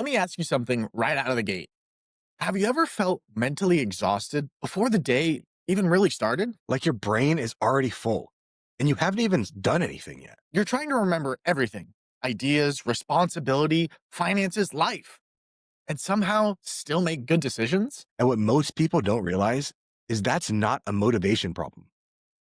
Let me ask you something right out of the gate. Have you ever felt mentally exhausted before the day even really started? Like your brain is already full and you haven't even done anything yet. You're trying to remember everything: ideas, responsibility, finances, life, and somehow still make good decisions? And what most people don't realize is that's not a motivation problem.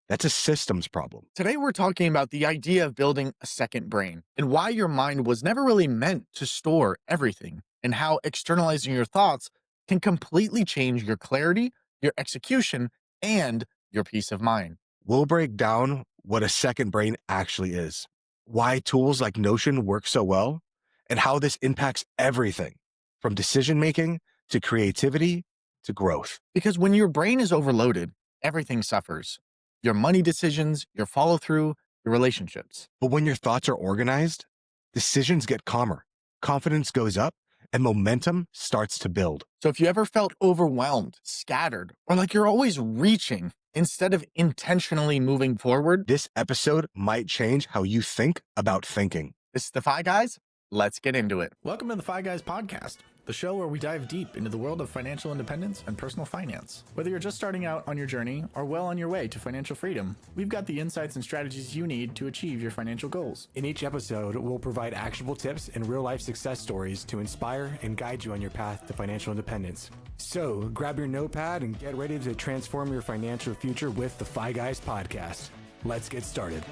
That's a systems problem. Today, we're talking about the idea of building a second brain and why your mind was never really meant to store everything, and how externalizing your thoughts can completely change your clarity, your execution, and your peace of mind. We'll break down what a second brain actually is, why tools like Notion work so well, and how this impacts everything from decision making to creativity to growth. Because when your brain is overloaded, everything suffers: your money decisions, your follow through, your relationships. But when your thoughts are organized, decisions get calmer, confidence goes up, and momentum starts to build. So if you ever felt overwhelmed, scattered, or like you're always reaching instead of intentionally moving forward, This episode might change how you think about thinking. this is the Fi Guys. Let's get into it. Welcome to the Fi Guys podcast, the show where we dive deep into the world of financial independence and personal finance. Whether you're just starting out on your journey or well on your way to financial freedom, we've got the insights and strategies you need to achieve your financial goals. In each episode, we'll provide actionable tips and real-life success stories to inspire and guide you on your path to financial independence. So, grab your notepad and get ready to transform your financial future with the Fi Guys podcast. Let's get started.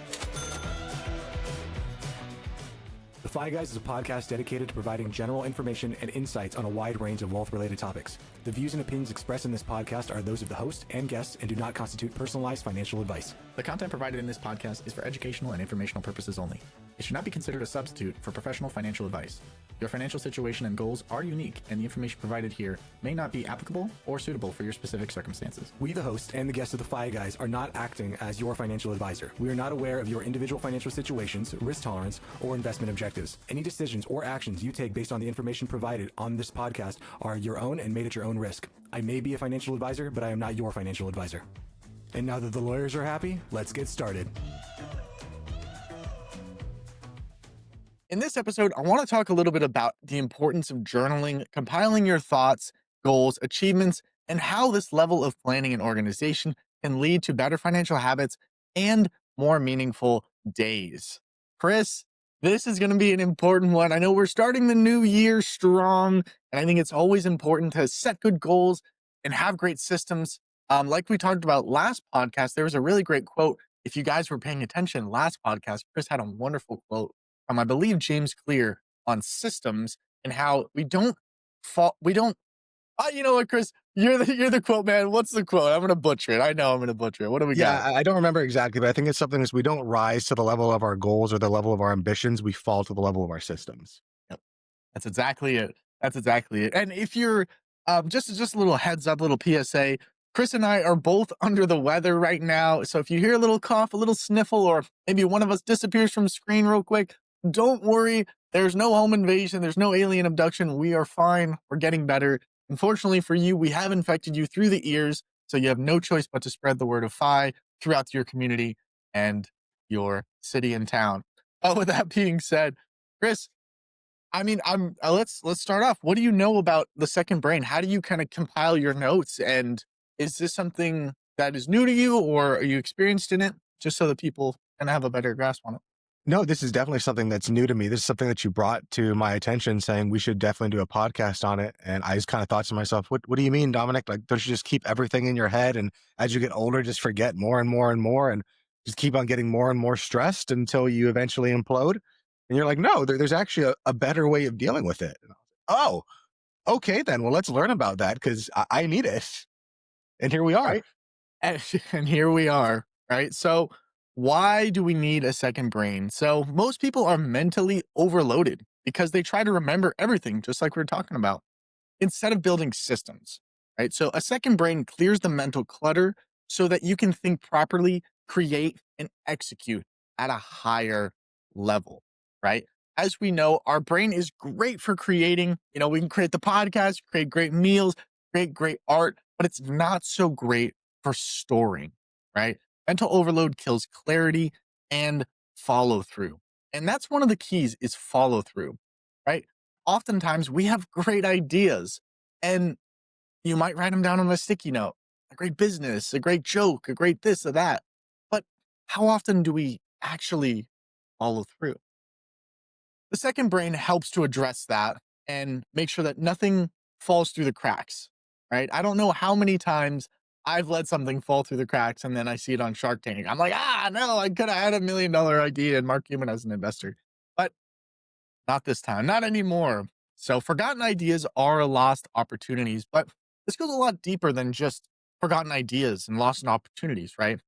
The Fi Guys is a podcast dedicated to providing general information and insights on a wide range of wealth-related topics. The views and opinions expressed in this podcast are those of the host and guests and do not constitute personalized financial advice. The content provided in this podcast is for educational and informational purposes only. It should not be considered a substitute for professional financial advice. Your financial situation and goals are unique, and the information provided here may not be applicable or suitable for your specific circumstances. We, the host and the guests of the Fi Guys, are not acting as your financial advisor. We are not aware of your individual financial situations, risk tolerance, or investment objectives. Any decisions or actions you take based on the information provided on this podcast are your own and made at your own risk. I may be a financial advisor, but I am not your financial advisor. And now that the lawyers are happy, let's get started. In this episode, I want to talk a little bit about the importance of journaling, compiling your thoughts, goals, achievements, and how this level of planning and organization can lead to better financial habits and more meaningful days. Chris, this is going to be an important one. I know we're starting the new year strong, and I think it's always important to set good goals and have great systems. Like we talked about last podcast, there was a really great quote. If you guys were paying attention last podcast, Chris had a wonderful quote from, I believe, James Clear on systems and how we don't fall. We don't. You know what, Chris? You're the quote man. What's the quote? I'm gonna butcher it. I know I'm gonna butcher it. What do we got? I don't remember exactly, but I think it's something as we don't rise to the level of our goals or the level of our ambitions, we fall to the level of our systems. Yep. That's exactly it. That's exactly it. And if you're just a little heads up, little PSA. Chris and I are both under the weather right now. So if you hear a little cough, a little sniffle, or maybe one of us disappears from screen real quick, don't worry. There's no home invasion. There's no alien abduction. We are fine. We're getting better. Unfortunately for you, we have infected you through the ears. So you have no choice but to spread the word of Phi throughout your community and your city and town. With that being said, Chris, I mean, let's start off. What do you know about the second brain? How do you kind of compile your notes? And is this something that is new to you, or are you experienced in it? Just so that people can have a better grasp on it. No, this is definitely something that's new to me. This is something that you brought to my attention saying we should definitely do a podcast on it. And I just kind of thought to myself, what do you mean, Dominic? Like, don't you just keep everything in your head? And as you get older, just forget more and more and more and just keep on getting more and more stressed until you eventually implode? And you're like, no, there's actually a better way of dealing with it. And I was like, oh, okay, then. Well, let's learn about that because I need it. And here we are. Right. And here we are, right? So why do we need a second brain? So most people are mentally overloaded because they try to remember everything, just like we are talking about, instead of building systems, right? So a second brain clears the mental clutter so that you can think properly, create, and execute at a higher level, right? As we know, our brain is great for creating. We can create the podcast, create great meals, create great art, but it's not so great for storing, right? Mental overload kills clarity and follow through. And that's one of the keys is follow through, right? oftentimes we have great ideas and you might write them down on a sticky note, a great business, a great joke, a great this or that. But how often do we actually follow through? The second brain helps to address that and make sure that nothing falls through the cracks, right? I don't know how many times I've let something fall through the cracks and then I see it on Shark Tank. I'm like, no, I could have had $1 million idea and Mark Cuban as an investor. But not this time, not anymore. So forgotten ideas are lost opportunities, but this goes a lot deeper than just forgotten ideas and lost opportunities, right?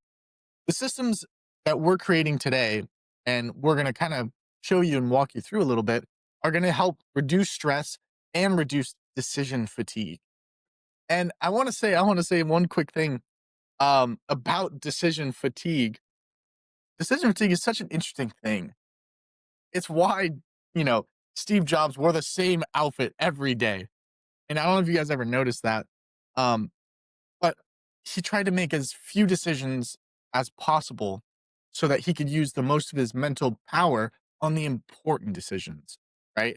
The systems that we're creating today, and we're going to kind of show you and walk you through a little bit, are going to help reduce stress and reduce decision fatigue. And I want to say one quick thing about decision fatigue. Decision fatigue is such an interesting thing. It's why, you know, Steve Jobs wore the same outfit every day. And I don't know if you guys ever noticed that. Um, but he tried to make as few decisions as possible so that he could use the most of his mental power on the important decisions, right?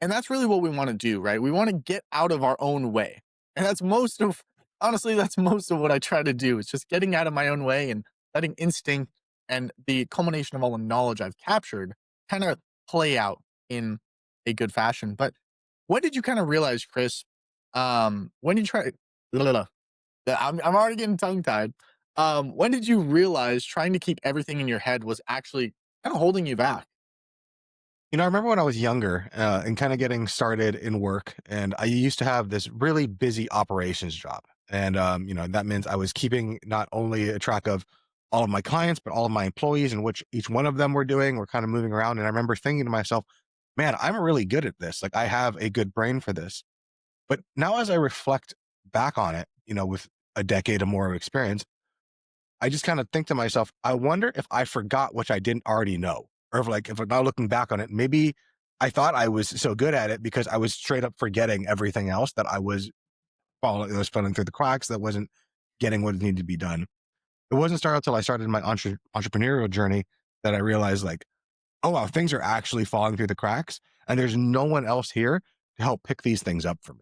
And that's really what we want to do, right? We want to get out of our own way. And that's most of honestly, that's most of what I try to do. It's just getting out of my own way and letting instinct and the culmination of all the knowledge I've captured kind of play out in a good fashion. But when did you kind of realize, Chris? When did you try? Yeah, I'm already getting tongue tied. When did you realize trying to keep everything in your head was actually kind of holding you back? I remember when I was younger and kind of getting started in work, and I used to have this really busy operations job. And, that means I was keeping not only a track of all of my clients, but all of my employees and which each one of them were doing. We're kind of moving around. And I remember thinking to myself, man, I'm really good at this. Like, I have a good brain for this. But now, as I reflect back on it, with a decade or more of experience, I just kind of think to myself, I wonder if I forgot which I didn't already know. Or if I'm now looking back on it, maybe I thought I was so good at it because I was straight up forgetting everything else that I was falling through the cracks, that wasn't getting what needed to be done. It wasn't start until I started my entrepreneurial journey that I realized, like, oh wow, things are actually falling through the cracks, and there's no one else here to help pick these things up for me.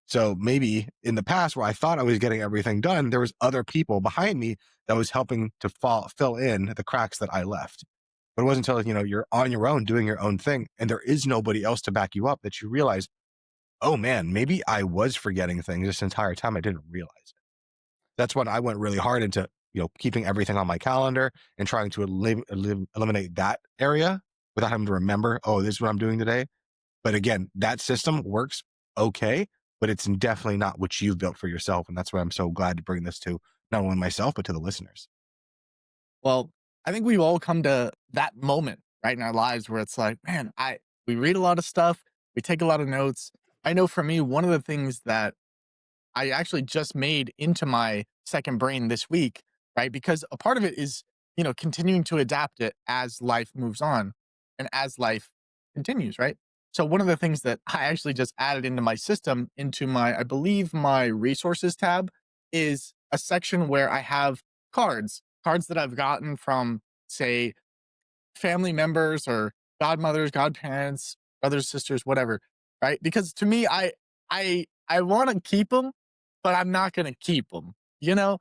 So maybe in the past where I thought I was getting everything done, there was other people behind me that was helping to fill in the cracks that I left. But it wasn't until, you're on your own doing your own thing and there is nobody else to back you up that you realize, oh man, maybe I was forgetting things this entire time. I didn't realize it. That's when I went really hard into, keeping everything on my calendar and trying to eliminate that area without having to remember, oh, this is what I'm doing today. But again, that system works okay, but it's definitely not what you've built for yourself. And that's why I'm so glad to bring this to not only myself, but to the listeners. Well, I think we've all come to that moment, right, in our lives where it's like, man, I we read a lot of stuff, we take a lot of notes. I know for me, one of the things that I actually just made into my second brain this week, right? Because a part of it is, continuing to adapt it as life moves on and as life continues, right? So one of the things that I actually just added into my system, into my, I believe my resources tab, is a section where I have cards that I've gotten from, say, family members or godmothers, godparents, brothers, sisters, whatever, right? Because to me, I want to keep them, but I'm not going to keep them. You know,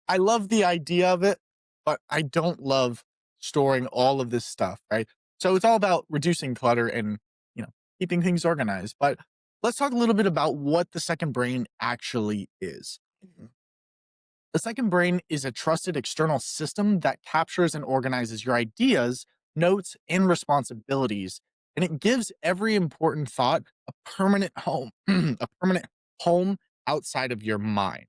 I love the idea of it, but I don't love storing all of this stuff, right? So it's all about reducing clutter and, keeping things organized. But let's talk a little bit about what the second brain actually is. The second brain is a trusted external system that captures and organizes your ideas, notes, and responsibilities. And it gives every important thought a permanent home, a permanent home outside of your mind.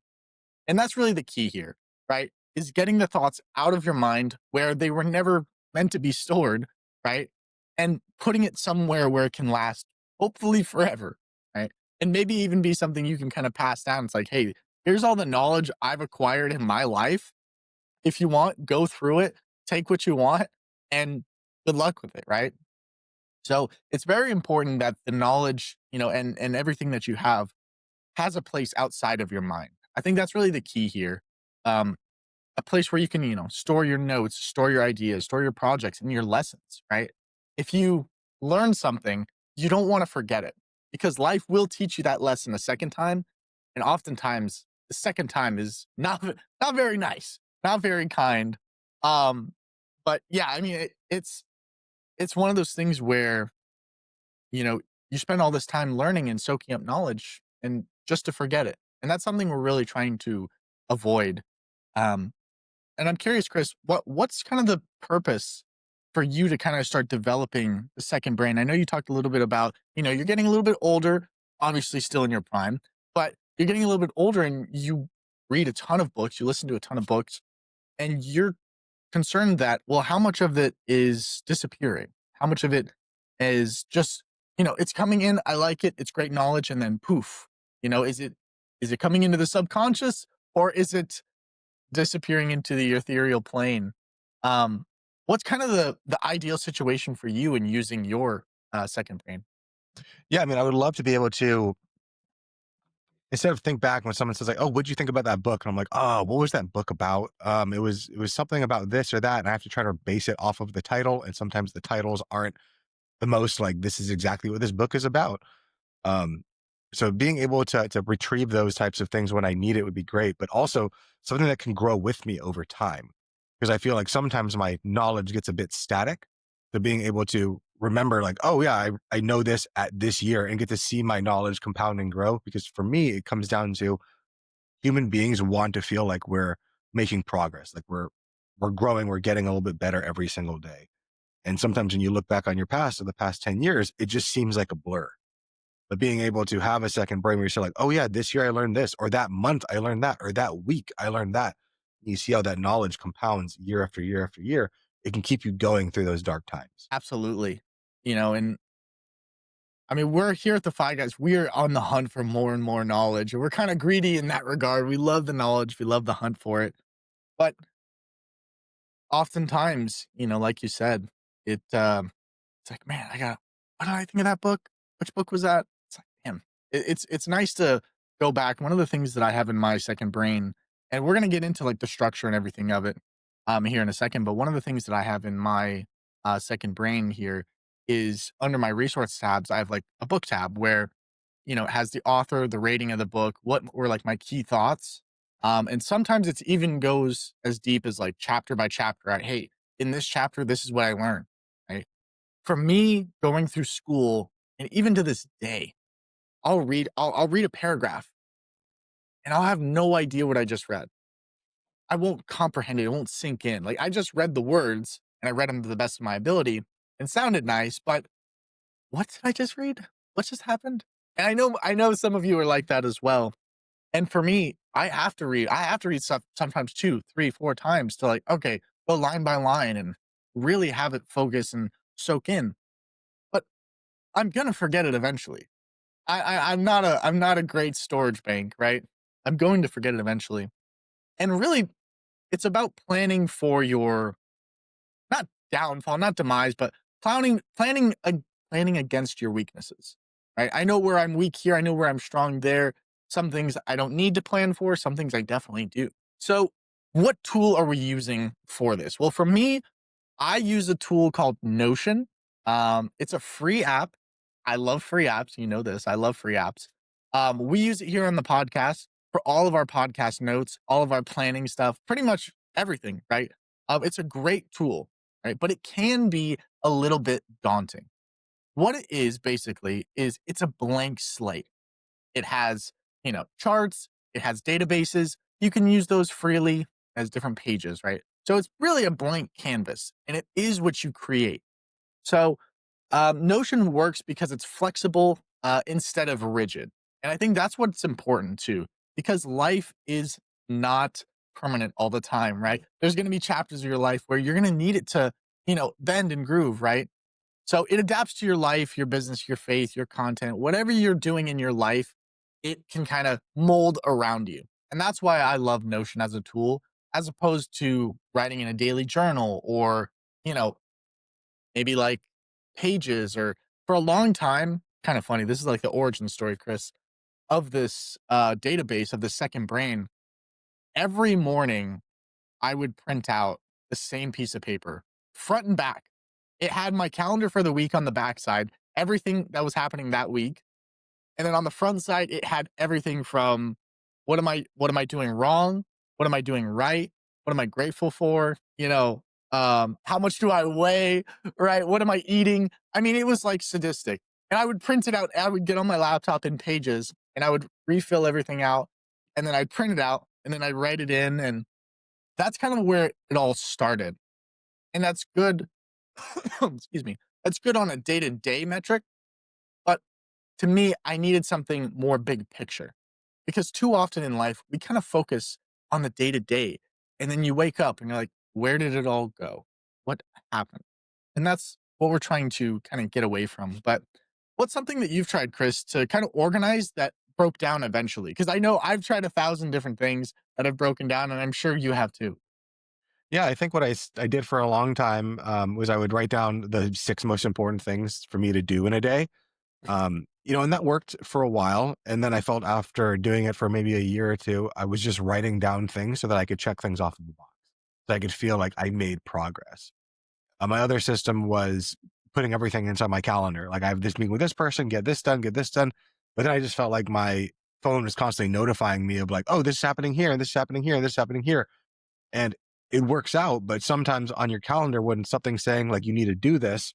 And that's really the key here, right? Is getting the thoughts out of your mind where they were never meant to be stored, right? And putting it somewhere where it can last, hopefully forever, right? And maybe even be something you can kind of pass down. It's like, hey, here's all the knowledge I've acquired in my life. If you want, go through it, take what you want, and good luck with it, right? So it's very important that the knowledge, and everything that you have has a place outside of your mind. I think that's really the key here. Um, a place where you can, store your notes, store your ideas, store your projects and your lessons, right? If you learn something, you don't want to forget it because life will teach you that lesson a second time. And oftentimes the second time is not very nice, not very kind. Um, but yeah, I mean, it's one of those things where, you know, you spend all this time learning and soaking up knowledge and just to forget it. And that's something we're really trying to avoid. Um, and I'm curious, Chris, what's kind of the purpose for you to kind of start developing the second brain? I know you talked a little bit about, you're getting a little bit older, obviously still in your prime, but you're getting a little bit older and you read a ton of books, you listen to a ton of books, and you're concerned that, well, how much of it is disappearing? How much of it is just, it's coming in, I like it, it's great knowledge, and then poof. Is it coming into the subconscious or is it disappearing into the ethereal plane? Um, what's kind of the ideal situation for you in using your second brain? Yeah, I mean, I would love to be able to, instead of think back when someone says like, "Oh, what'd you think about that book?" And I'm like, "Oh, what was that book about?" It was something about this or that, and I have to try to base it off of the title, and sometimes the titles aren't the most like, "This is exactly what this book is about." Um, so being able to retrieve those types of things when I need it would be great, but also something that can grow with me over time. Because I feel like sometimes my knowledge gets a bit static. So being able to remember, like, oh yeah, I know this at this year and get to see my knowledge compound and grow. Because for me, it comes down to human beings want to feel like we're making progress, like we're growing, we're getting a little bit better every single day. And sometimes when you look back on your past or the past 10 years, it just seems like a blur. But being able to have a second brain where you're like, oh yeah, this year I learned this, or that month I learned that, or that week I learned that. You see how that knowledge compounds year after year after year. It can keep you going through those dark times. Absolutely. And I mean, we're here at the Five Guys. We're on the hunt for more and more knowledge. And we're kind of greedy in that regard. We love the knowledge. We love the hunt for it. But oftentimes, like you said, it's like, man, what did I think of that book? Which book was that? It's like, man, it's nice to go back. One of the things that I have in my second brain, and we're gonna get into like the structure and everything of it here in a second, but one of the things that I have in my second brain here is under my resource tabs, I have like a book tab where, it has the author, the rating of the book, what were like my key thoughts. And sometimes it's even goes as deep as like chapter by chapter. Hey, in this chapter, this is what I learned. Right? For me, going through school, and even to this day, I'll read a paragraph and I'll have no idea what I just read. I won't comprehend it. It won't sink in. Like I just read the words and I read them to the best of my ability and sounded nice, but what did I just read? What just happened? And I know some of you are like that as well. And for me, I have to read stuff sometimes 2, 3, 4 times to like, okay, go line by line and really have it focus and soak in. But I'm gonna forget it eventually. I'm not a great storage bank, right? I'm going to forget it eventually. And really, it's about planning for your not downfall, not demise, but planning against your weaknesses. Right? I know where I'm weak here. I know where I'm strong there. Some things I don't need to plan for. Some things I definitely do. So, what tool are we using for this? Well, for me, I use a tool called Notion. It's a free app. I love free apps. You know this. I love free apps. We use it here on the podcast for all of our podcast notes, all of our planning stuff, pretty much everything, right? It's a great tool, right? But it can be a little bit daunting. What it is basically is it's a blank slate. It has, charts, it has databases. You can use those freely as different pages, right? So it's really a blank canvas and it is what you create. So Notion works because it's flexible instead of rigid. And I think that's what's important too, because life is not permanent all the time, right? There's going to be chapters of your life where you're going to need it to, bend and groove, right? So it adapts to your life, your business, your faith, your content, whatever you're doing in your life, it can kind of mold around you. And that's why I love Notion as a tool, as opposed to writing in a daily journal or, you know, maybe like pages or for a long time. Kind of funny. This is like the origin story, Chris, of this database of the second brain. Every morning, I would print out the same piece of paper, front and back. It had my calendar for the week on the backside, everything that was happening that week. And then on the front side, it had everything from what am I doing wrong? What am I doing right? What am I grateful for? How much do I weigh? Right? What am I eating? I mean, it was like sadistic. And I would print it out. I would get on my laptop in Pages and I would refill everything out. And then I'd print it out and then I'd write it in. And that's kind of where it all started. And that's good. Excuse me. That's good on a day to day metric. But to me, I needed something more big picture because too often in life, we kind of focus on the day to day. And then you wake up and you're like, where did it all go? What happened? And that's what we're trying to kind of get away from. But what's something that you've tried, Chris, to kind of organize that broke down eventually? Because I know I've tried 1,000 different things that have broken down, and I'm sure you have too. Yeah, I think what I did for a long time was I would write down the 6 most important things for me to do in a day. And that worked for a while. And then I felt after doing it for maybe a year or two, I was just writing down things so that I could check things off of the box. So I could feel like I made progress. My other system was putting everything inside my calendar. Like I have this meeting with this person, get this done, get this done. But then I just felt like my phone was constantly notifying me of like, oh, this is happening here, and this is happening here, and this is happening here. And it works out, but sometimes on your calendar, when something's saying like you need to do this,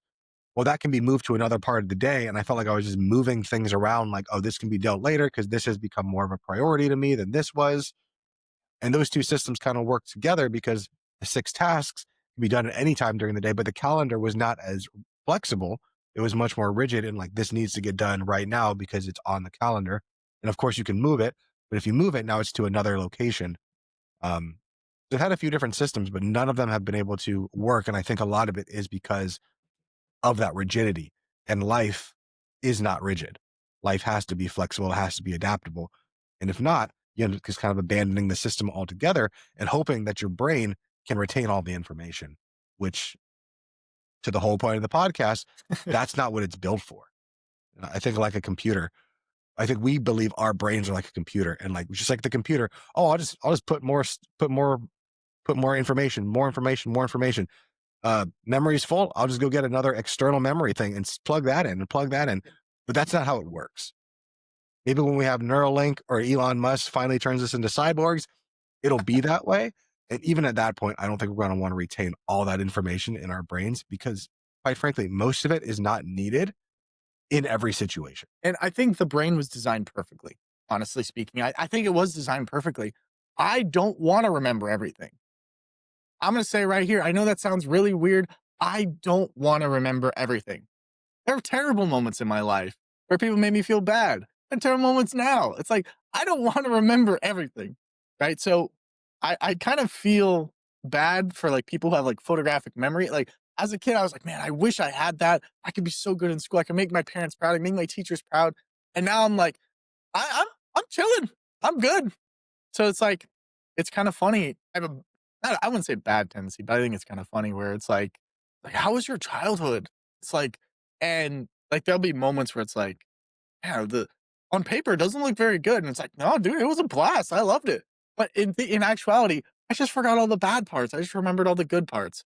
well, that can be moved to another part of the day. And I felt like I was just moving things around like, oh, this can be dealt later because this has become more of a priority to me than this was. And those two systems kind of work together because the 6 tasks can be done at any time during the day, but the calendar was not as flexible. It was much more rigid and like this needs to get done right now because it's on the calendar. And of course you can move it, but if you move it, now it's to another location. Um, they've had a few different systems, but none of them have been able to work. And I think a lot of it is because of that rigidity. And life is not rigid. Life has to be flexible, it has to be adaptable. And if not, you end up just kind of abandoning the system altogether and hoping that your brain can retain all the information, which to the whole point of the podcast, that's not what it's built for. I think like a computer. I think we believe our brains are like a computer and like just like the computer, oh, I'll just put more information, more information, more information. Memory's full. I'll just go get another external memory thing and plug that in and plug that in. But that's not how it works. Maybe when we have Neuralink or Elon Musk finally turns us into cyborgs, it'll be that way. And even at that point, I don't think we're going to want to retain all that information in our brains because, quite frankly, most of it is not needed in every situation. And I think the brain was designed perfectly, honestly speaking. I think it was designed perfectly. I don't want to remember everything. I'm going to say right here, I know that sounds really weird. I don't want to remember everything. There are terrible moments in my life where people made me feel bad, and terrible moments now. It's like, I don't want to remember everything. Right. So I kind of feel bad for like people who have like photographic memory. Like as a kid, I was like, man, I wish I had that. I could be so good in school. I could make my parents proud. I could make my teachers proud. And now I'm like, I'm chilling. I'm good. So it's like, it's kind of funny. I wouldn't say bad tendency, but I think it's kind of funny where it's like, how was your childhood? It's like, and like, there'll be moments where it's like, yeah, on paper, it doesn't look very good. And it's like, no, dude, it was a blast. I loved it. But in actuality, I just forgot all the bad parts. I just remembered all the good parts.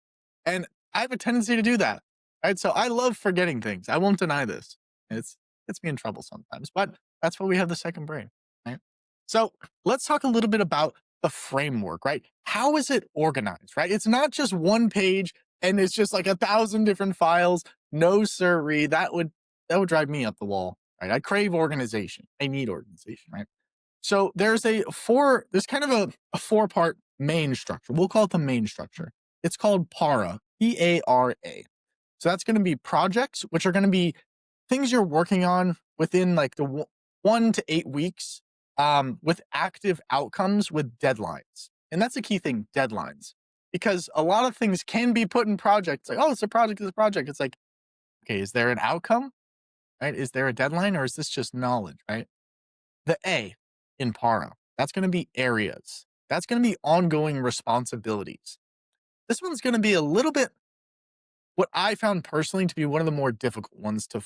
And I have a tendency to do that. Right. So I love forgetting things. I won't deny this. It's gets me in trouble sometimes, but that's why we have the second brain. Right. So let's talk a little bit about the framework, right? How is it organized, right? It's not just one page and it's just like 1,000 different files. No sirree. That would drive me up the wall. Right. I crave organization. I need organization, right? So there's kind of a 4-part main structure. We'll call it the main structure. It's called PARA, P-A-R-A. So that's going to be projects, which are going to be things you're working on within like the 1 to 8 weeks, with active outcomes with deadlines. And that's a key thing, deadlines. Because a lot of things can be put in projects like, oh, it's a project, it's a project. It's like, okay, is there an outcome? Right? Is there a deadline or is this just knowledge, right? The A in PARA, that's going to be areas. That's going to be ongoing responsibilities. This one's going to be a little bit what I found personally to be one of the more difficult ones to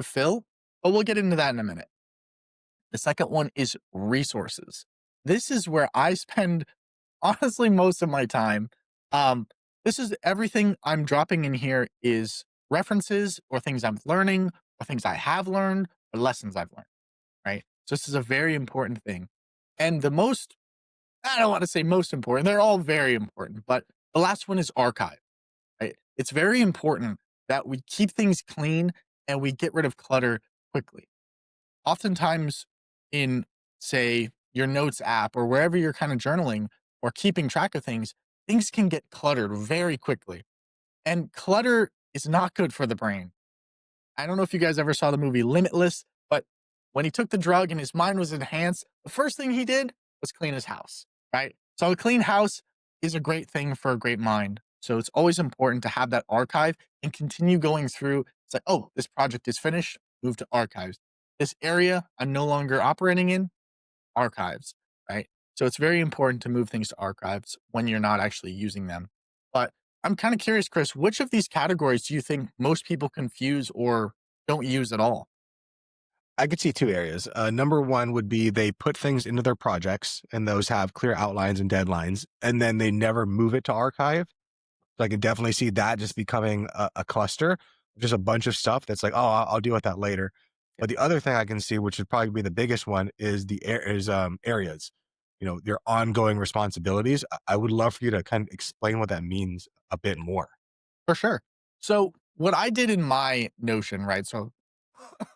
fill, but we'll get into that in a minute. The second one is resources. This is where I spend honestly most of my time. This is everything I'm dropping in here is references or things I'm learning or things I have learned, or lessons I've learned, right? So this is a very important thing. And the most, I don't want to say most important, they're all very important, but the last one is archive, right? It's very important that we keep things clean and we get rid of clutter quickly. Oftentimes in, say, your notes app or wherever you're kind of journaling or keeping track of things can get cluttered very quickly. And clutter is not good for the brain. I don't know if you guys ever saw the movie Limitless, but when he took the drug and his mind was enhanced, the first thing he did was clean his house, right? So a clean house is a great thing for a great mind. So it's always important to have that archive and continue going through. It's like, oh, this project is finished, move to archives. This area I'm no longer operating in, archives, right? So it's very important to move things to archives when you're not actually using them. But I'm kind of curious, Chris, which of these categories do you think most people confuse or don't use at all? I could see two areas. Number one would be they put things into their projects, and those have clear outlines and deadlines, and then they never move it to archive. So I could definitely see that just becoming a cluster, just a bunch of stuff that's like, oh, I'll deal with that later. But the other thing I can see, which would probably be the biggest one, is areas. Your ongoing responsibilities. I would love for you to kind of explain what that means a bit more. For sure. So what I did in my Notion, right? So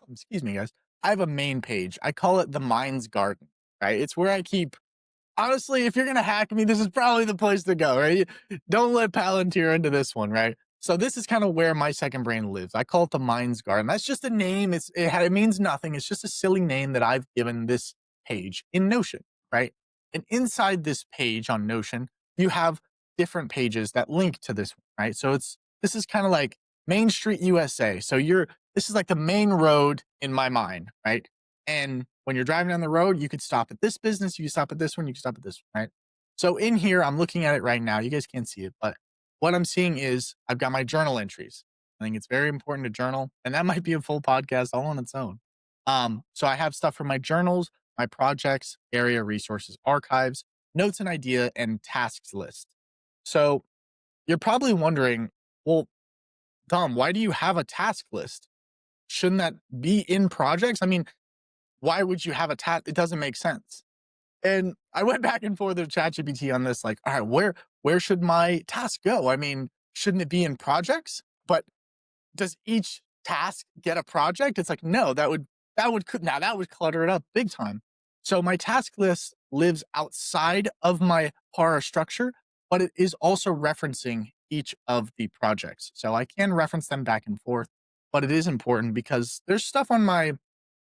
excuse me, guys. I have a main page. I call it the Mind's Garden, right? It's where I keep, honestly, if you're gonna hack me, this is probably the place to go, right? Don't let Palantir into this one, right? So this is kind of where my second brain lives. I call it the Mind's Garden. That's just a name. It means nothing. It's just a silly name that I've given this page in Notion, right? And inside this page on Notion, you have different pages that link to this one, right? So this is kind of like Main Street USA. So this is like the main road in my mind, right? And when you're driving down the road, you could stop at this business, you can stop at this one, you can stop at this one, right? So in here, I'm looking at it right now. You guys can't see it, but what I'm seeing is I've got my journal entries. I think it's very important to journal, and that might be a full podcast all on its own. So I have stuff for my journals, my projects, area resources, archives, notes and idea, and tasks list. So you're probably wondering, well, Dom, why do you have a task list? Shouldn't that be in projects? I mean, why would you have a task? It doesn't make sense. And I went back and forth with ChatGPT on this, like, all right, where should my task go? I mean, shouldn't it be in projects? But does each task get a project? It's like, no, that would clutter it up big time. So my task list lives outside of my Para structure, but it is also referencing each of the projects. So I can reference them back and forth, but it is important because there's stuff on my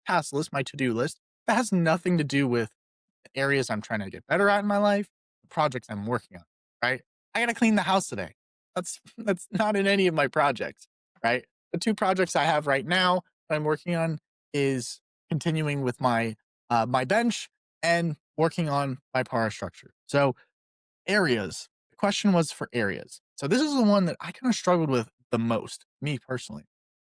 task list, my to-do list, that has nothing to do with areas I'm trying to get better at in my life, the projects I'm working on, right? I got to clean the house today. That's not in any of my projects, right? The two projects I have right now that I'm working on is continuing with my bench and working on my para structure. So areas. The question was for areas. So this is the one that I kind of struggled with the most, me personally.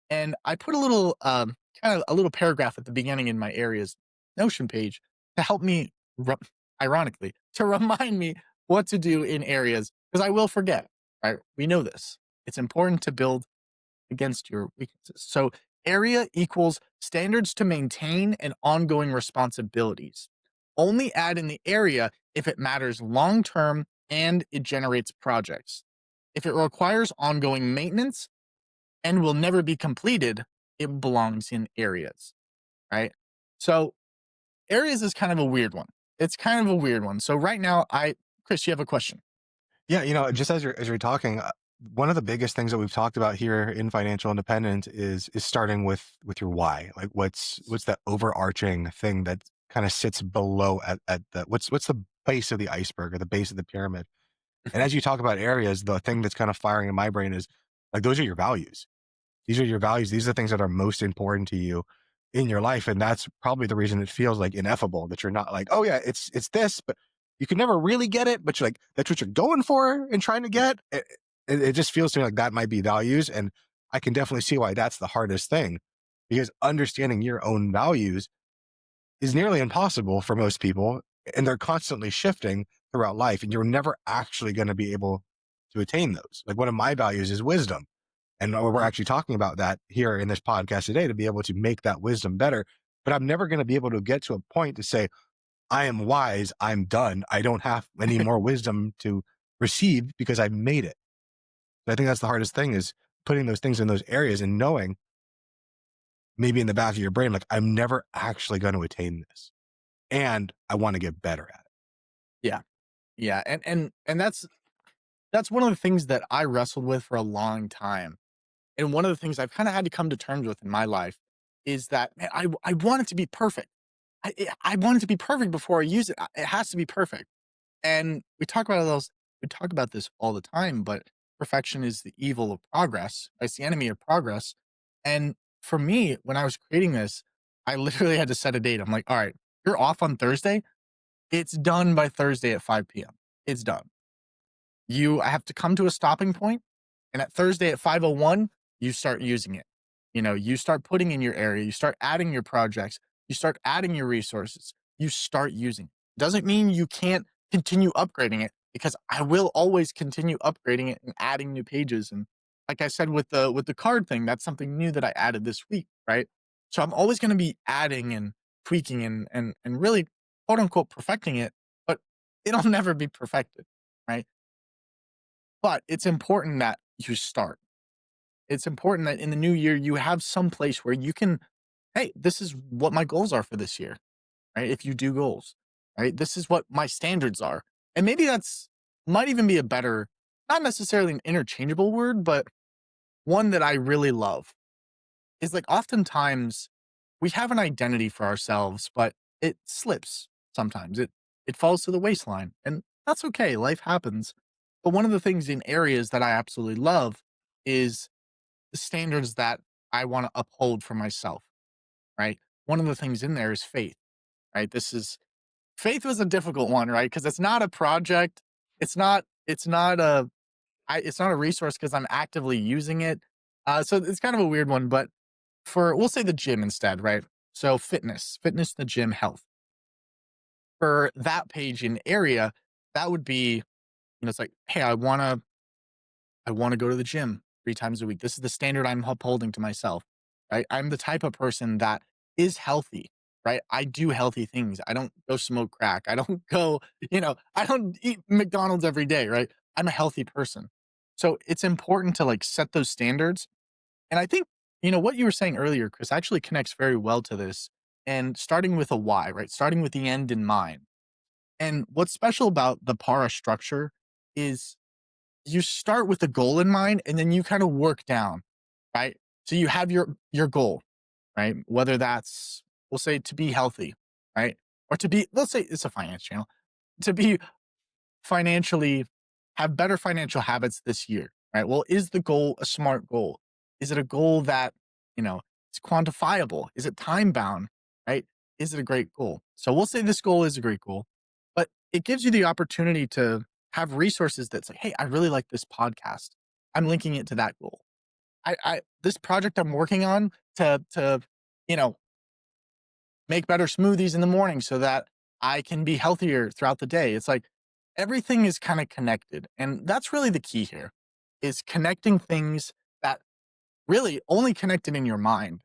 And I put a little kind of a little paragraph at the beginning in my areas Notion page to help me, re- ironically, to remind me what to do in areas because I will forget. Right? We know this. It's important to build against your weaknesses. So area equals standards to maintain and ongoing responsibilities. Only add in the area if it matters long term and it generates projects. If it requires ongoing maintenance and will never be completed, it belongs in areas, right? So areas is kind of a weird one. It's kind of a weird one. So right now, Chris, you have a question. Yeah, just as you're talking, one of the biggest things that we've talked about here in financial independence is starting with your why. Like, what's that overarching thing that kind of sits below at the what's the base of the iceberg or the base of the pyramid? And as you talk about areas, the thing that's kind of firing in my brain is like those are your values. These are your values. These are the things that are most important to you in your life. And that's probably the reason it feels like ineffable that you're not like, oh yeah, it's this, but you can never really get it, but you're like, that's what you're going for and trying to get. It just feels to me like that might be values. And I can definitely see why that's the hardest thing because understanding your own values is nearly impossible for most people. And they're constantly shifting throughout life. And you're never actually going to be able to attain those. Like one of my values is wisdom. And we're actually talking about that here in this podcast today to be able to make that wisdom better. But I'm never going to be able to get to a point to say, I am wise, I'm done. I don't have any more wisdom to receive because I've made it. I think that's the hardest thing is putting those things in those areas and knowing maybe in the back of your brain, like, I'm never actually going to attain this. And I want to get better at it. Yeah. Yeah. And that's one of the things that I wrestled with for a long time. And one of the things I've kind of had to come to terms with in my life is that, man, I want it to be perfect. I want it to be perfect before I use it. It has to be perfect. And we talk about this all the time, but perfection is the evil of progress. It's the enemy of progress. And for me, when I was creating this, I literally had to set a date. I'm like, all right, you're off on Thursday. It's done by Thursday at 5 p.m. It's done. I have to come to a stopping point, and at Thursday at 5:01, you start using it. You start putting in your area, you start adding your projects, you start adding your resources, you start using it. Doesn't mean you can't continue upgrading it because I will always continue upgrading it and adding new pages. And like I said with the card thing, that's something new that I added this week, right? So I'm always going to be adding and tweaking and really quote unquote perfecting it, but it'll never be perfected, right? But it's important that you start. It's important that in the new year, you have some place where you can, hey, this is what my goals are for this year, right? If you do goals, right? This is what my standards are. And maybe that's might even be a better, not necessarily an interchangeable word, but one that I really love is like oftentimes we have an identity for ourselves, but it slips sometimes. It falls to the waistline. And that's okay. Life happens. But one of the things in areas that I absolutely love is the standards that I want to uphold for myself, right? One of the things in there is faith, right? Faith was a difficult one, right? Because it's not a project. It's not a resource because I'm actively using it. So it's kind of a weird one, but we'll say the gym instead, right? So fitness, the gym, health. For that page in area, that would be, it's like, hey, I want to go to the gym 3 times a week. This is the standard I'm upholding to myself, right? I'm the type of person that is healthy, right? I do healthy things. I don't go smoke crack. I don't go, I don't eat McDonald's every day, right? I'm a healthy person. So it's important to like set those standards. And I think, what you were saying earlier, Chris, actually connects very well to this. And starting with a why, right? Starting with the end in mind. And what's special about the para structure is you start with a goal in mind and then you kind of work down, right? So you have your goal, right? Whether that's, we'll say, to be healthy, right? Or to be, let's say it's a finance channel, to be financially, have better financial habits this year, right? Well, is the goal a smart goal? Is it a goal that, it's quantifiable? Is it time bound, right? Is it a great goal? So we'll say this goal is a great goal, but it gives you the opportunity to have resources that's like, hey, I really like this podcast. I'm linking it to that goal. This project I'm working on to, you know, make better smoothies in the morning so that I can be healthier throughout the day. It's like everything is kind of connected. And that's really the key here is connecting things that really only connected in your mind.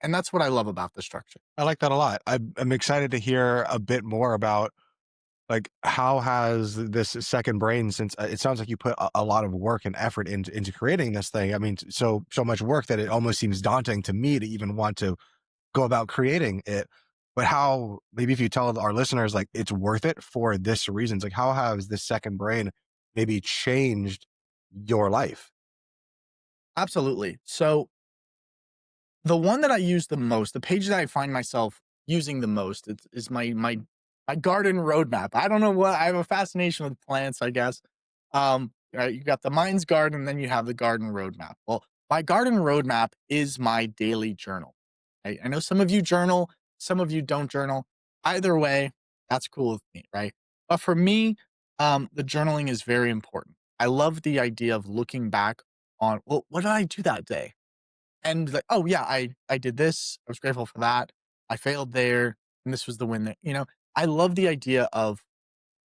And that's what I love about the structure. I like that a lot. I'm excited to hear a bit more about like how has this second brain since it sounds like you put a lot of work and effort into creating this thing. I mean, so much work that it almost seems daunting to me to even want to go about creating it. But how maybe if you tell our listeners like it's worth it for this reasons, like how has this second brain maybe changed your life? Absolutely. So the one that I use the most, the page that I find myself using the most is my garden roadmap. I don't know what I have a fascination with plants, I guess. You got the mind's garden, then you have the garden roadmap. Well, my garden roadmap is my daily journal. Right? I know some of you journal, some of you don't journal. Either way, that's cool with me, right? But for me, the journaling is very important. I love the idea of looking back on, well, what did I do that day? And like, oh yeah, I did this. I was grateful for that. I failed there, and this was the win. That I love the idea of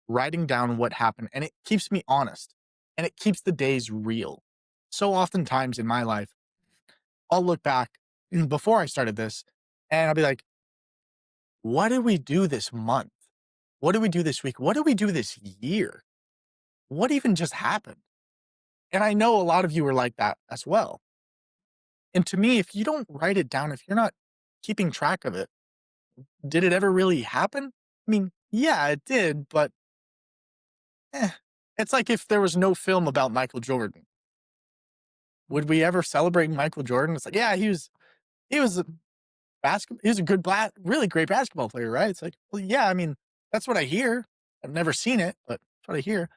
writing down what happened, and it keeps me honest, and it keeps the days real. So oftentimes in my life, I'll look back before I started this and I'll be like, what did we do this month? What did we do this week? What did we do this year? What even just happened? And I know a lot of you are like that as well. And to me, if you don't write it down, if you're not keeping track of it, did it ever really happen? I mean, yeah, it did, but eh. It's like if there was no film about Michael Jordan. Would we ever celebrate Michael Jordan? It's like, yeah, he was a he was a good really great basketball player, right? It's like, well, yeah, I mean, that's what I hear. I've never seen it, but that's what I hear.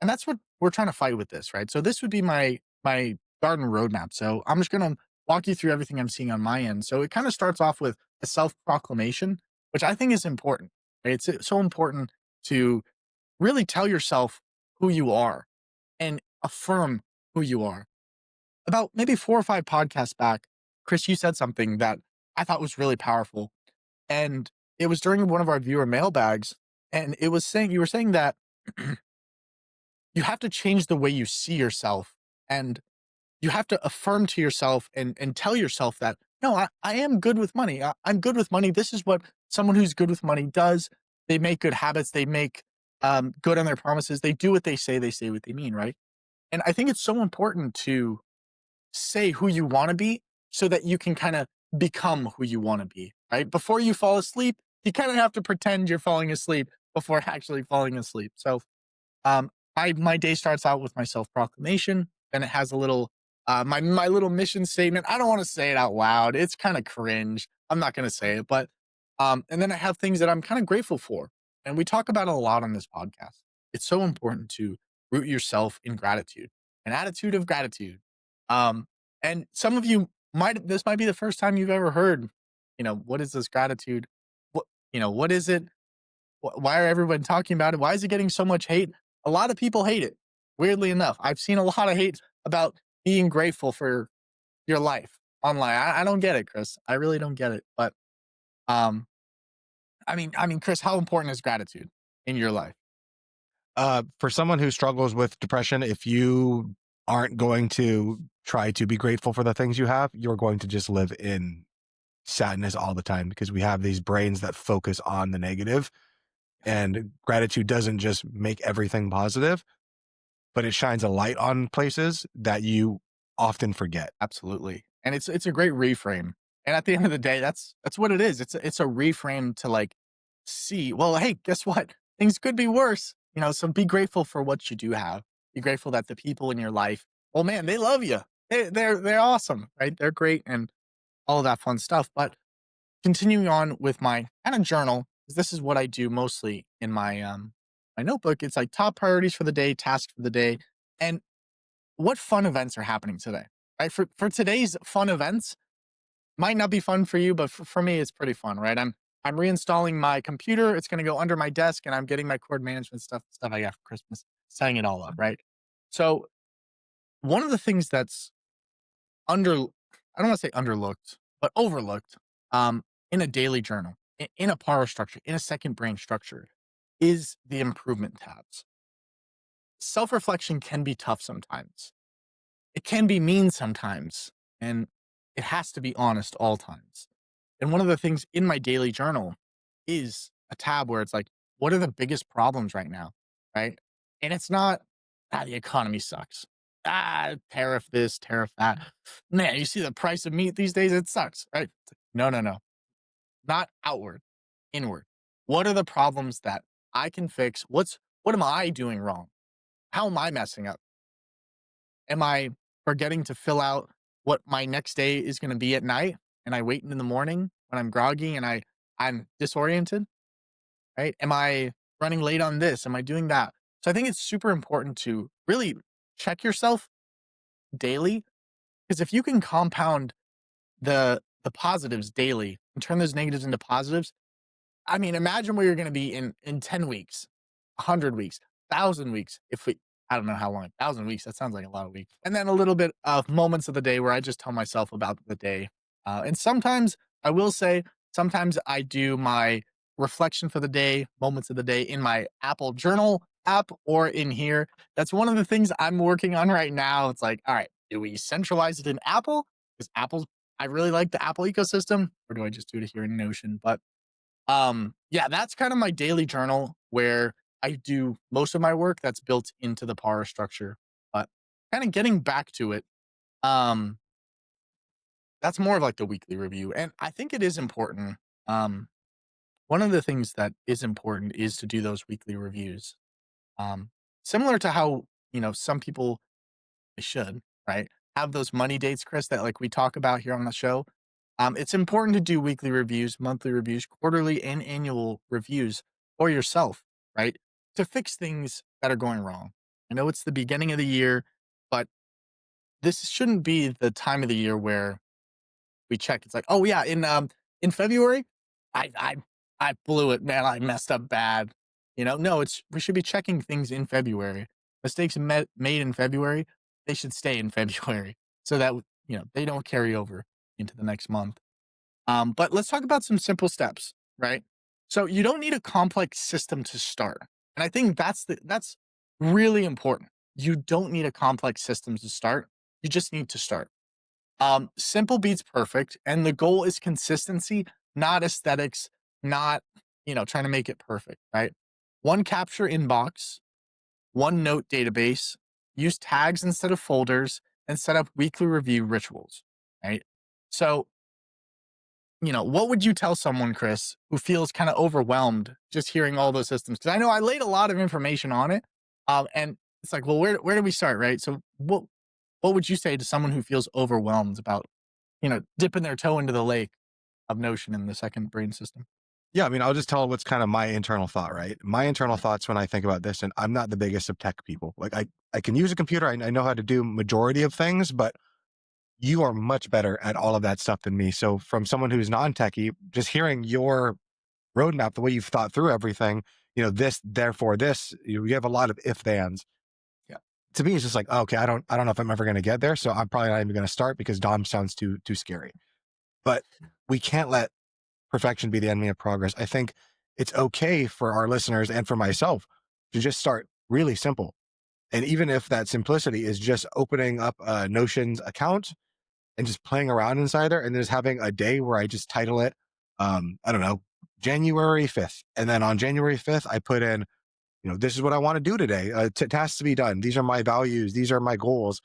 And that's what we're trying to fight with this, right? So this would be my garden roadmap. So I'm just gonna walk you through everything I'm seeing on my end. So it kind of starts off with a self-proclamation, which I think is important. Right? It's so important to really tell yourself who you are and affirm who you are. About maybe 4 or 5 podcasts back, Chris, you said something that I thought was really powerful. And it was during one of our viewer mailbags. And it was saying, you were saying that you have to change the way you see yourself. And you have to affirm to yourself and tell yourself that, no, I am good with money. I'm good with money. This is what someone who's good with money does. They make good habits. They make good on their promises. They do what they say what they mean, right? And I think it's so important to say who you want to be so that you can kind of become who you want to be, right? Before you fall asleep, you kind of have to pretend you're falling asleep before actually falling asleep. So my day starts out with my self proclamation, and it has a little my little mission statement. I don't want to say it out loud. It's kind of cringe. I'm not going to say it, but and then I have things that I'm kind of grateful for, and we talk about it a lot on this podcast. It's so important to root yourself in gratitude, an attitude of gratitude. Um, and some of you might this might be the first time you've ever heard, what is this gratitude? What what is it? Why are everyone talking about it? Why is it getting so much hate? A lot of people hate it. Weirdly enough, I've seen a lot of hate about being grateful for your life online. I don't get it, Chris. I really don't get it. But um, I mean, Chris, how important is gratitude in your life? For someone who struggles with depression, if you aren't going to try to be grateful for the things you have, you're going to just live in sadness all the time because we have these brains that focus on the negative. And gratitude doesn't just make everything positive, but it shines a light on places that you often forget. Absolutely. And it's a great reframe. And at the end of the day, that's what it is. It's a reframe to like see, well, hey, guess what? Things could be worse. So be grateful for what you do have. Be grateful that the people in your life, oh man, they love you. They're awesome, right? They're great and all of that fun stuff. But continuing on with my kind of journal, 'cause this is what I do mostly in my notebook. It's like top priorities for the day, tasks for the day, and what fun events are happening today, right? For today's fun events, might not be fun for you, but for me, it's pretty fun, right? I'm reinstalling my computer. It's going to go under my desk, and I'm getting my cord management stuff I got for Christmas, setting it all up, right? So one of the things that's I don't want to say underlooked, but overlooked, in a daily journal, in a power structure, in a second brain structure, is the improvement tabs. Self reflection can be tough sometimes. It can be mean sometimes, and it has to be honest all times. And one of the things in my daily journal is a tab where it's like, what are the biggest problems right now? Right. And it's not, the economy sucks. Tariff this, tariff that. Man, you see the price of meat these days, it sucks. Right. No, no, no. Not outward, inward. What are the problems that I can fix? What am I doing wrong? How am I messing up? Am I forgetting to fill out what my next day is going to be at night and I wait in the morning when I'm groggy and I'm disoriented, right? Am I running late on this? Am I doing that? So I think it's super important to really check yourself daily because if you can compound the positives daily and turn those negatives into positives, I mean, imagine where you're going to be in 10 weeks, 100 weeks, 1,000 weeks. If we, I don't know how long, 1,000 weeks, that sounds like a lot of weeks. And then a little bit of moments of the day where I just tell myself about the day. And sometimes I will say, sometimes I do my reflection for the day, moments of the day in my Apple Journal app or in here. That's one of the things I'm working on right now. It's like, all right, Do we centralize it in Apple? Because Apple's I really like the Apple ecosystem, or do I just do it here in Notion? But yeah, that's kind of my daily journal where I do most of my work that's built into the power structure. But kind of getting back to it, um, that's more of like the weekly review. And I think it is important. Um, One of the things that is important is to do those weekly reviews. Um, Similar to how, some people they should, right? Have those money dates, Chris, that like we talk about here on the show. It's important to do weekly reviews, monthly reviews, quarterly and annual reviews for yourself, right? To fix things that are going wrong. I know it's the beginning of the year, but this shouldn't be the time of the year where we check. It's like, oh yeah, in February, I I I blew it, man. I messed up bad. No, it's we should be checking things in February. Mistakes made in February, they should stay in February so that they don't carry over into the next month. But let's talk about some simple steps, right? So you don't need a complex system to start, and I think that's really important. You don't need a complex system to start. You just need to start. Simple beats perfect, and the goal is consistency, not aesthetics, not trying to make it perfect, right? One capture inbox, one note database, use tags instead of folders, and set up weekly review rituals, right? So, what would you tell someone, Chris, who feels kind of overwhelmed just hearing all those systems? Because I know I laid a lot of information on it, and it's like, well, where do we start, right? So, what would you say to someone who feels overwhelmed about dipping their toe into the lake of Notion in the second brain system? Yeah, I mean, I'll just tell what's kind of my internal thought, right? My internal thoughts when I think about this, and I'm not the biggest of tech people. Like I can use a computer. I know how to do majority of things, but you are much better at all of that stuff than me. So from someone who's non-techie, just hearing your roadmap, the way you've thought through everything, this, therefore this, you have a lot of if thans. Yeah. To me, it's just like, oh, okay, I don't know if I'm ever going to get there. So I'm probably not even going to start because DOM sounds too scary. But we can't let perfection be the enemy of progress. I think it's okay for our listeners and for myself to just start really simple. And even if that simplicity is just opening up a Notion's account and just playing around inside there and just having a day where I just title it, I don't know, January 5th. And then on January 5th, I put in, this is what I want to do today. Tasks to be done. These are my values. These are my goals.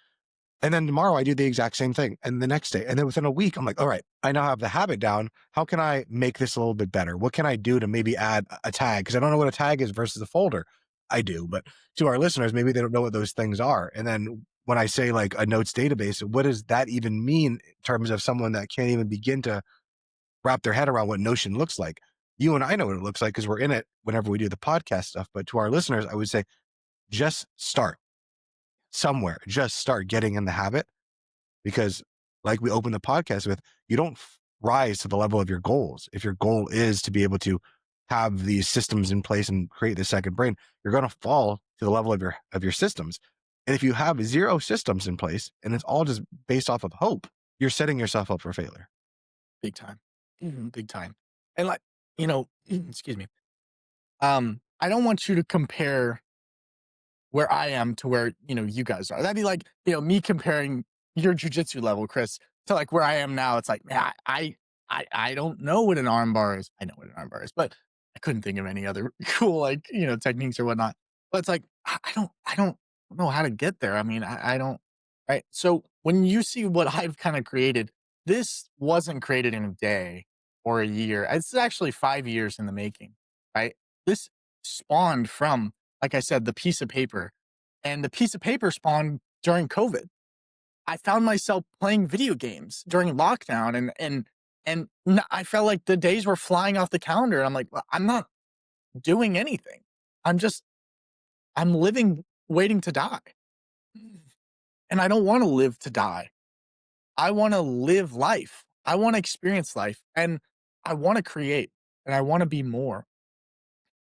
And then tomorrow I do the exact same thing. And the next day, and then within a week, I'm like, all right, I now have the habit down. How can I make this a little bit better? What can I do to maybe add a tag? Because I don't know what a tag is versus a folder. I do, but to our listeners, maybe they don't know what those things are. And then when I say like a notes database, what does that even mean in terms of someone that can't even begin to wrap their head around what Notion looks like? You and I know what it looks like because we're in it whenever we do the podcast stuff. But to our listeners, I would say just start somewhere, just start getting in the habit because like we opened the podcast with, you don't rise to the level of your goals. If your goal is to be able to have these systems in place and create the second brain, you're going to fall to the level of your systems. And if you have zero systems in place and it's all just based off of hope, you're setting yourself up for failure. Big time. Big time. And like, excuse me. I don't want you to compare where I am to where, you guys are. That'd be like, me comparing your jujitsu level, Chris, to like where I am now. It's like, man, I don't know what an arm bar is. I know what an arm bar is, but I couldn't think of any other cool, like, techniques or whatnot. But it's like, I don't know how to get there. I mean, I don't, right. So when you see what I've kind of created, this wasn't created in a day or a year. It's actually 5 years in the making, right? This spawned from, like I said, the piece of paper. And the piece of paper spawned during COVID. I found myself playing video games during lockdown and I felt like the days were flying off the calendar. And I'm like, well, I'm not doing anything. I'm living waiting to die. And I don't want to live to die. I want to live life. I want to experience life and I want to create and I want to be more.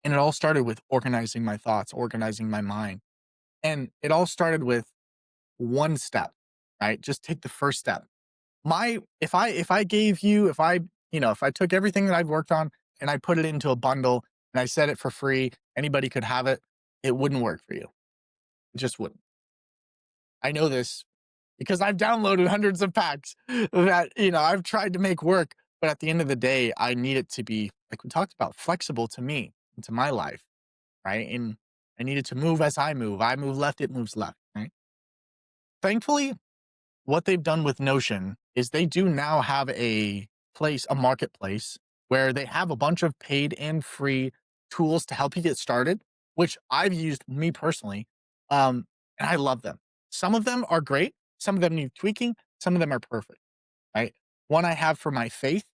And it all started with organizing my thoughts, organizing my mind. And it all started with one step, right? Just take the first step. If I gave you, if I took everything that I've worked on and I put it into a bundle and I said it for free, anybody could have it, it wouldn't work for you. It just wouldn't. I know this because I've downloaded hundreds of packs that, I've tried to make work. But at the end of the day, I need it to be, like we talked about, flexible to me and to my life, right? And I need it to move as I move. I move left, it moves left, right? Thankfully, what they've done with Notion is they do now have a marketplace where they have a bunch of paid and free tools to help you get started, which I've used me personally. And I love them. Some of them are great, some of them need tweaking, some of them are perfect, right? One I have for my faith,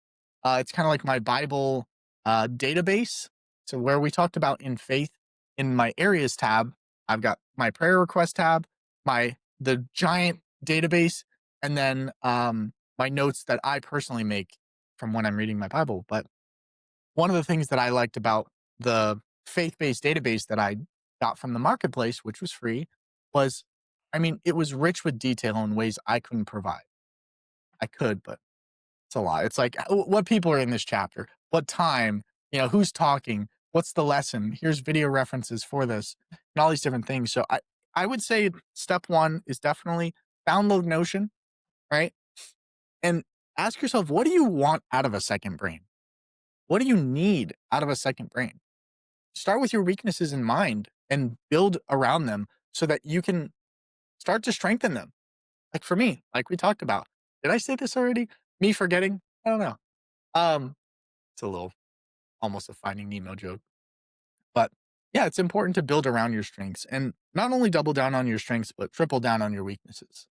it's kind of like my Bible database. So where we talked about in faith, in my areas tab, I've got my prayer request tab, the giant database, and then my notes that I personally make from when I'm reading my Bible. But one of the things that I liked about the faith-based database that I got from the marketplace, which was free, was, I mean, it was rich with detail in ways I couldn't provide. I could, but it's a lot. It's like, what people are in this chapter, what time, who's talking, what's the lesson, here's video references for this, and all these different things. So I would say step one is definitely download Notion, right? And ask yourself, what do you want out of a second brain? What do you need out of a second brain? Start with your weaknesses in mind and build around them so that you can start to strengthen them. Like for me, like we talked about. Did I say this already? Me forgetting? I don't know. Um, it's a little almost a Finding Nemo joke. But yeah, it's important to build around your strengths and not only double down on your strengths, but triple down on your weaknesses.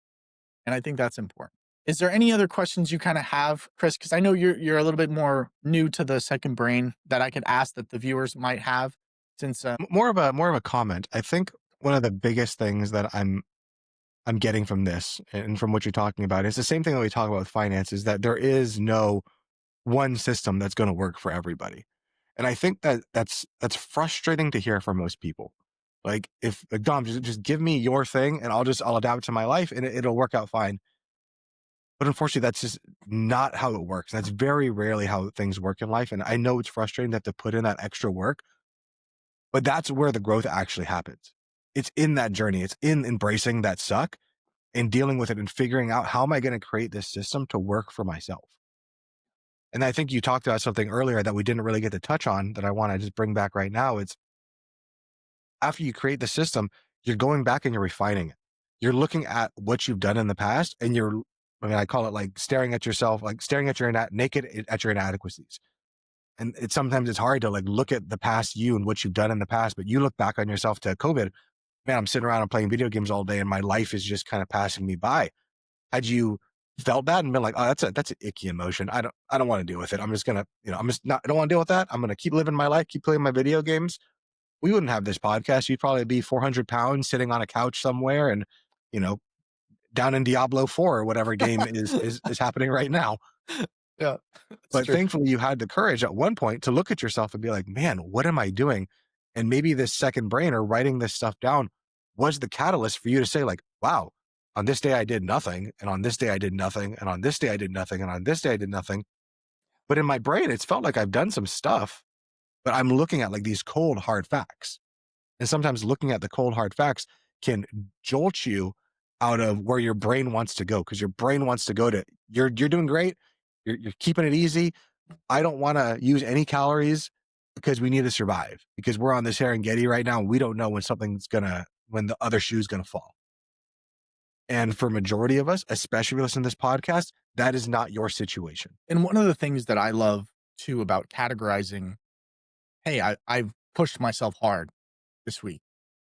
And I think that's important. Is there any other questions you kind of have, Chris? Because I know you're a little bit more new to the second brain that I could ask that the viewers might have. Since More of a comment. I think one of the biggest things that I'm getting from this and from what you're talking about is the same thing that we talk about with finance, is that there is no one system that's going to work for everybody. And I think that that's frustrating to hear from most people. Like, if like, Dom, just give me your thing and I'll adapt it to my life and it'll work out fine. But unfortunately, that's just not how it works. That's very rarely how things work in life. And I know it's frustrating to have to put in that extra work, but that's where the growth actually happens. It's in that journey. It's in embracing that suck and dealing with it and figuring out, how am I going to create this system to work for myself? And I think you talked about something earlier that we didn't really get to touch on that I want to just bring back right now. It's, after you create the system, you're going back and you're refining it. You're looking at what you've done in the past and I call it like staring at yourself, like staring at your naked at your inadequacies. And sometimes it's hard to like look at the past you and what you've done in the past, but you look back on yourself to COVID, man, I'm sitting around and playing video games all day and my life is just kind of passing me by. Had you felt that and been like, oh, that's an icky emotion. I don't want to deal with it. I'm just gonna, I don't want to deal with that. I'm gonna keep living my life, keep playing my video games. We wouldn't have this podcast. You'd probably be 400 pounds sitting on a couch somewhere and, you know, down in Diablo 4 or whatever game is happening right now. yeah, it's But true. thankfully you had the courage at one point to look at yourself and be like, man, what am I doing? And maybe this second brain or writing this stuff down was the catalyst for you to say like, wow, on this day I did nothing. And on this day I did nothing. And on this day I did nothing. And on this day I did nothing. But in my brain, it's felt like I've done some stuff, but I'm looking at like these cold, hard facts. And sometimes looking at the cold, hard facts can jolt you out of where your brain wants to go. Because your brain wants to go to, you're doing great. You're keeping it easy. I don't want to use any calories because we need to survive, because we're on this Serengeti right now. And we don't know when the other shoe's going to fall. And for majority of us, especially if you listen to this podcast, that is not your situation. And one of the things that I love too about categorizing, hey, I've pushed myself hard this week,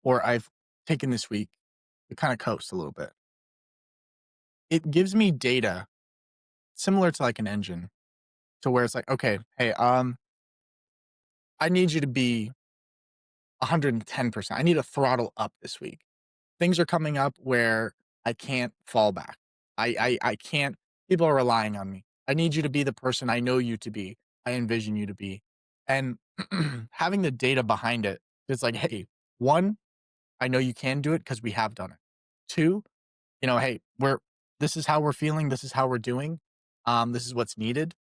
or I've taken this week to kind of coast a little bit. It gives me data similar to like an engine, to where it's like, okay, hey, I need you to be 110%. I need a throttle up this week. Things are coming up where I can't fall back. I can't, people are relying on me. I need you to be the person I know you to be. I envision you to be. And having the data behind it, it's like, hey, one, I know you can do it because we have done it. Two, hey, this is how we're feeling. This is how we're doing. This is what's needed.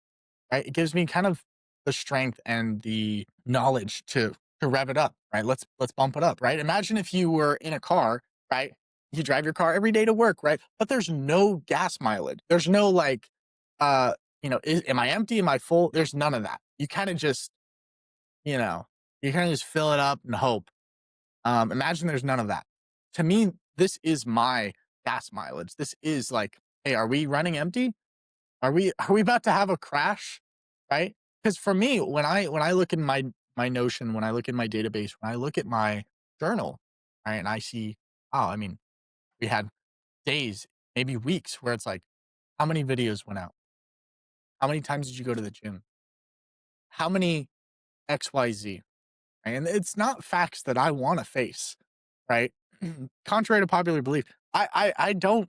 Right? It gives me kind of the strength and the knowledge to rev it up. Right? Let's bump it up. Right? Imagine if you were in a car, right? you drive your car every day to work, right? But there's no gas mileage. There's no like, am I empty? Am I full? There's none of that. You kind of just, you know, you kind of just fill it up and hope. Imagine there's none of that. To me, this is my gas mileage. This is like, hey, are we running empty? Are we about to have a crash? Right? Because for me, when I look in my Notion, when I look in my database, when I look at my journal, right, and I see, oh, I mean, we had days, maybe weeks where it's like, how many videos went out? How many times did you go to the gym? How many XYZ? And it's not facts that I want to face, right? Contrary to popular belief, I don't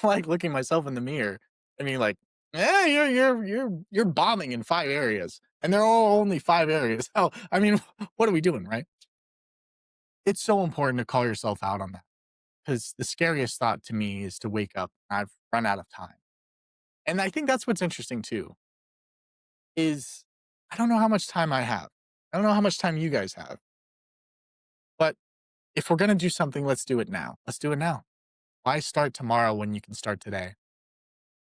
like looking myself in the mirror. I mean, like, yeah, you're bombing in 5 areas, and they're all only 5 areas. Oh, I mean, what are we doing, right? It's so important to call yourself out on that because the scariest thought to me is to wake up and I've run out of time. And I think that's what's interesting too. Is I don't know how much time I have. I don't know how much time you guys have, but if we're going to do something, let's do it now. Let's do it now. Why start tomorrow when you can start today?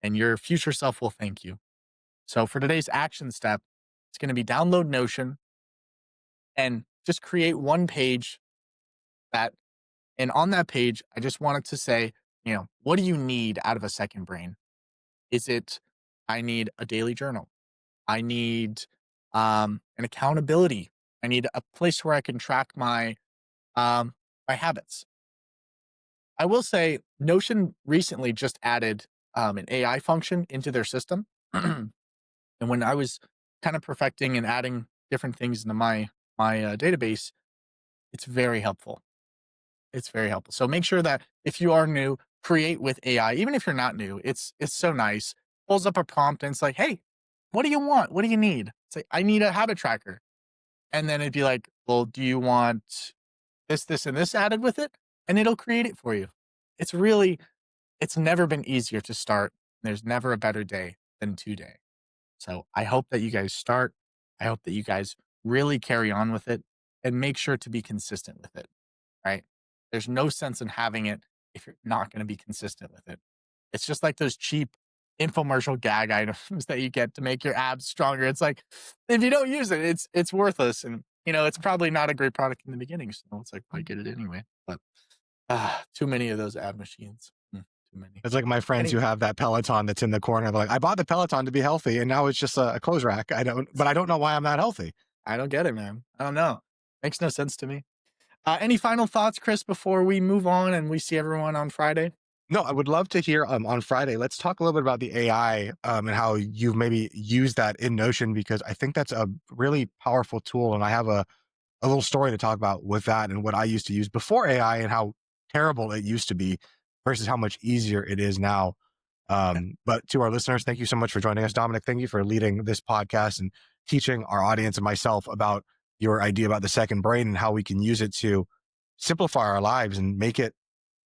And your future self will thank you. So for today's action step, it's going to be download Notion and just create one page that, and on that page, I just wanted to say, what do you need out of a second brain? Is it, I need a daily journal. I need an accountability. I need a place where I can track my habits. I will say Notion recently just added an AI function into their system. And when I was kind of perfecting and adding different things into my database, it's very helpful. It's very helpful. So make sure that if you are new, create with AI. Even if you're not new, it's so nice. Pulls up a prompt and it's like, hey, what do you want? What do you need? It's like, I need a habit tracker. And then it'd be like, well, do you want this, and this added with it? And it'll create it for you. It's really, it's never been easier to start. There's never a better day than today. So I hope that you guys start. I hope that you guys really carry on with it and make sure to be consistent with it, right? There's no sense in having it if you're not going to be consistent with it. It's just like those cheap infomercial gag items that you get to make your abs stronger. It's like if you don't use it, it's worthless, and it's probably not a great product in the beginning. So it's like why get it anyway? But too many of those ab machines. Too many. It's like my friends who Anyway, have that Peloton that's in the corner. They're like, I bought the Peloton to be healthy, and now it's just a clothes rack. But I don't know why I'm not healthy. I don't get it, man. I don't know. Makes no sense to me. Any final thoughts, Chris, before we move on and we see everyone on Friday? No, I would love to hear on Friday. Let's talk a little bit about the AI and how you've maybe used that in Notion, because I think that's a really powerful tool. And I have a little story to talk about with that and what I used to use before AI and how terrible it used to be versus how much easier it is now. But to our listeners, thank you so much for joining us. Dominic, thank you for leading this podcast and teaching our audience and myself about your idea about the second brain and how we can use it to simplify our lives and make it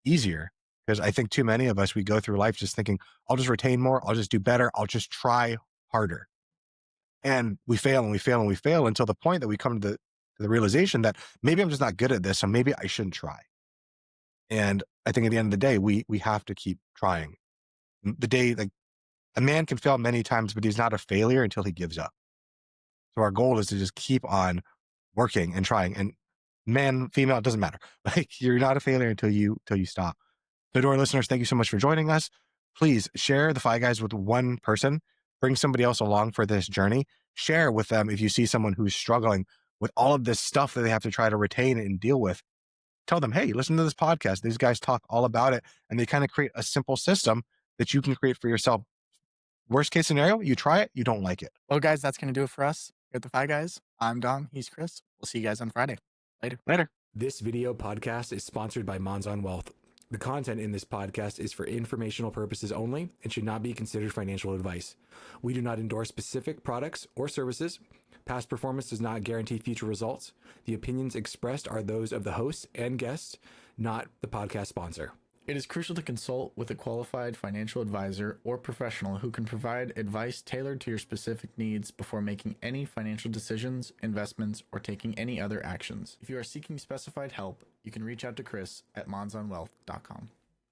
easier. Because I think too many of us, we go through life just thinking, I'll just retain more, I'll just do better, I'll just try harder. And we fail and we fail and we fail until the point that we come to the realization that maybe I'm just not good at this, so maybe I shouldn't try. And I think at the end of the day, we have to keep trying. The day, like, a man can fail many times, but he's not a failure until he gives up. So our goal is to just keep on working and trying. And man, female, it doesn't matter. Like, you're not a failure until you stop. So to our listeners, thank you so much for joining us. Please share the Fi Guys with one person. Bring somebody else along for this journey. Share with them if you see someone who's struggling with all of this stuff that they have to try to retain and deal with. Tell them, hey, listen to this podcast. These guys talk all about it, and they kind of create a simple system that you can create for yourself. Worst case scenario, you try it, you don't like it. Well, guys, that's going to do it for us here at the Fi Guys. I'm Dom. He's Chris. We'll see you guys on Friday. Later. Later. This video podcast is sponsored by Monzon Wealth. The content in this podcast is for informational purposes only and should not be considered financial advice. We do not endorse specific products or services. Past performance does not guarantee future results. The opinions expressed are those of the host and guests, not the podcast sponsor. It is crucial to consult with a qualified financial advisor or professional who can provide advice tailored to your specific needs before making any financial decisions, investments, or taking any other actions. If you are seeking specified help, you can reach out to Chris at monzonwealth.com.